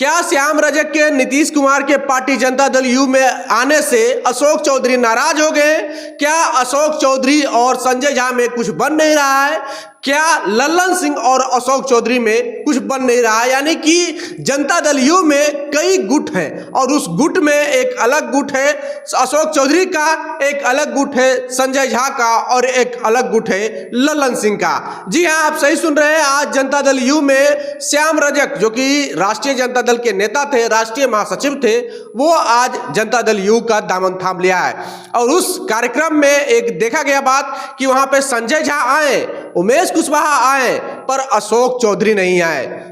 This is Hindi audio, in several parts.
क्या श्याम रजक के नीतीश कुमार के पार्टी जनता दल यू में आने से अशोक चौधरी नाराज हो गए? क्या अशोक चौधरी और संजय झा में कुछ बन नहीं रहा है? क्या लल्लन सिंह और अशोक चौधरी में कुछ बन नहीं रहा है? यानी कि जनता दल यू में कई गुट हैं और उस गुट में एक अलग गुट है अशोक चौधरी का, एक अलग गुट है संजय झा का और एक अलग गुट है लल्लन सिंह का। जी हाँ, आप सही सुन रहे हैं। आज जनता दल यू में श्याम रजक, जो कि राष्ट्रीय जनता दल के नेता थे, राष्ट्रीय महासचिव थे, वो आज जनता दल यू का दामन थाम लिया है। और उस कार्यक्रम में एक देखा गया बात कि वहां पे संजय झा आए, उमेश कुशवाहा आए, पर अशोक चौधरी नहीं आए।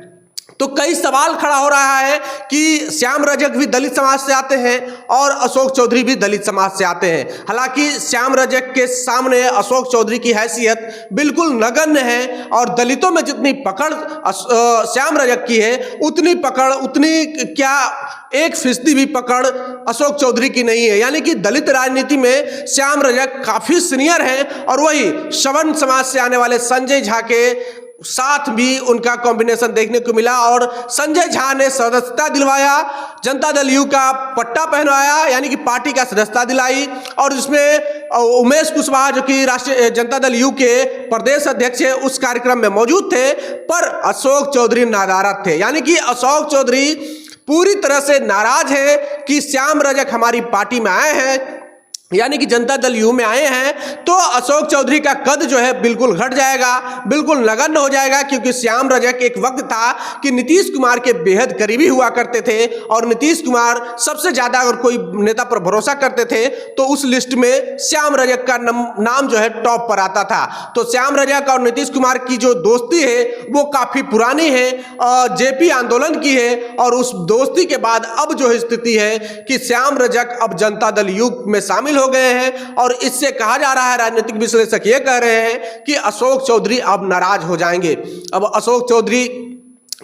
तो कई सवाल खड़ा हो रहा है कि श्याम रजक भी दलित समाज से आते हैं और अशोक चौधरी भी दलित समाज से आते हैं। हालांकि श्याम रजक के सामने अशोक चौधरी की हैसियत बिल्कुल नगण्य है और दलितों में जितनी पकड़ श्याम रजक की है, उतनी पकड़, उतनी क्या 1% भी पकड़ अशोक चौधरी की नहीं है। यानी कि दलित राजनीति में श्याम रजक काफी सीनियर हैं और वही सवर्ण समाज से आने वाले संजय झा के साथ भी उनका कॉम्बिनेशन देखने को मिला और संजय झा ने सदस्यता दिलवाया, जनता दल यू का पट्टा पहनवाया, यानी कि पार्टी का सदस्यता दिलाई। और इसमें उमेश कुशवाहा, जो कि राष्ट्रीय जनता दल यू के प्रदेश अध्यक्ष है, उस कार्यक्रम में मौजूद थे, पर अशोक चौधरी नाराज थे। यानी कि अशोक चौधरी पूरी तरह से नाराज है कि श्याम रजक हमारी पार्टी में आए हैं, यानी कि जनता दल यू में आए हैं, तो अशोक चौधरी का कद जो है बिल्कुल घट जाएगा, बिल्कुल नगण्य हो जाएगा। क्योंकि श्याम रजक एक वक्त था कि नीतीश कुमार के बेहद करीबी हुआ करते थे और नीतीश कुमार सबसे ज्यादा अगर कोई नेता पर भरोसा करते थे तो उस लिस्ट में श्याम रजक का नाम जो है टॉप पर आता था। तो श्याम रजक और नीतीश कुमार की जो दोस्ती है वो काफी पुरानी है, जेपी आंदोलन की है। और उस दोस्ती के बाद अब जो स्थिति है कि श्याम रजक अब जनता दल यू में शामिल हो गए हैं और इससे कहा जा रहा है, राजनीतिक विश्लेषक ये कह रहे हैं कि अशोक चौधरी अब नाराज हो जाएंगे। अब अशोक चौधरी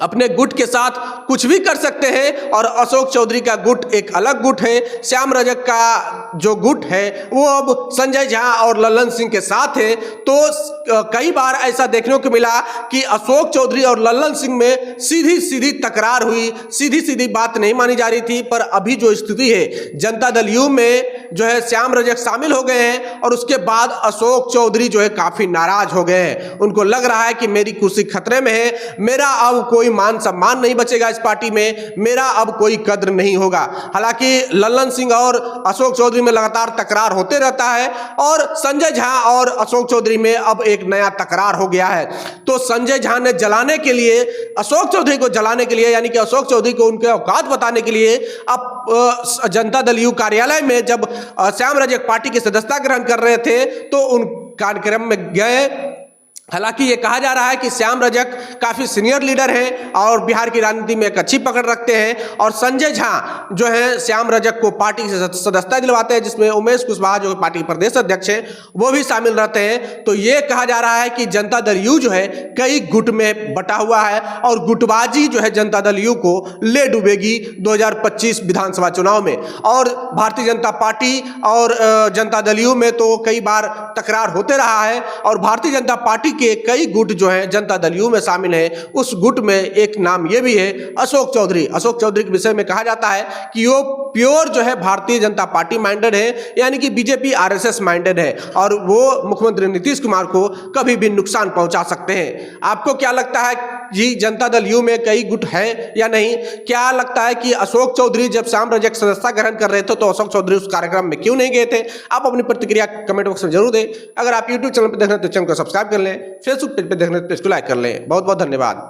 अपने गुट के साथ कुछ भी कर सकते हैं और अशोक चौधरी का गुट एक अलग गुट है। श्याम रजक का जो गुट है वो अब संजय झा और लल्लन सिंह के साथ है। तो कई बार ऐसा देखने को मिला कि अशोक चौधरी और लल्लन सिंह में सीधी सीधी तकरार हुई, सीधी सीधी बात नहीं मानी जा रही थी। पर अभी जो स्थिति है, जनता दल यू में जो है श्याम रजक शामिल हो गए हैं और उसके बाद अशोक चौधरी जो है काफी नाराज हो गए हैं। उनको लग रहा है कि मेरी कुर्सी खतरे में है, मेरा अब कोई मान सम्मान नहीं बचेगा इस पार्टी में, मेरा अब कोई कद्र नहीं होगा। हालांकि लल्लन सिंह और अशोक चौधरी में लगातार तकरार होते रहता है और संजय झा और अशोक चौधरी में अब एक नया तकरार हो गया है। तो संजय झा ने जलाने के लिए, अशोक चौधरी को जलाने के लिए, यानी कि अशोक चौधरी को उनके औकात बताने के लिए अब जनता दल यू कार्यालय में जब श्याम रजक पार्टी की सदस्यता ग्रहण कर रहे थे तो उन कार्यक्रम में गए। हालांकि ये कहा जा रहा है कि श्याम रजक काफी सीनियर लीडर हैं और बिहार की राजनीति में एक अच्छी पकड़ रखते हैं और संजय झा जो है श्याम रजक को पार्टी से सदस्यता दिलवाते हैं, जिसमें उमेश कुशवाहा जो पार्टी के प्रदेश अध्यक्ष हैं वो भी शामिल रहते हैं। तो ये कहा जा रहा है कि जनता दल यू जो है कई गुट में बटा हुआ है और गुटबाजी जो है जनता दल यू को ले डूबेगी 2025 विधानसभा चुनाव में। और भारतीय जनता पार्टी और जनता दल यू में तो कई बार तकरार होते रहा है और भारतीय जनता पार्टी के कई गुट जो हैं जनता दल यू में शामिल हैं। उस गुट में एक नाम ये भी है अशोक चौधरी। अशोक चौधरी के विषय में कहा जाता है कि वो प्योर जो है भारतीय जनता पार्टी माइंडेड है, यानी कि बीजेपी आरएसएस माइंडेड है और वो मुख्यमंत्री नीतीश कुमार को कभी भी नुकसान पहुंचा सकते हैं। आपको क्या लगता है जी, जनता दल यू में कई गुट है या नहीं? क्या लगता है कि अशोक चौधरी जब श्याम रजक सदस्यता ग्रहण कर रहे थे तो अशोक चौधरी उस कार्यक्रम में क्यों नहीं गए थे? आप अपनी प्रतिक्रिया कमेंट बॉक्स में जरूर दें। अगर आप यूट्यूब चैनल पर देख रहे हैं तो चैनल को सब्सक्राइब कर लें, फेसबुक पेज पर देख रहे हैं तो पेज को लाइक कर लें। बहुत बहुत धन्यवाद।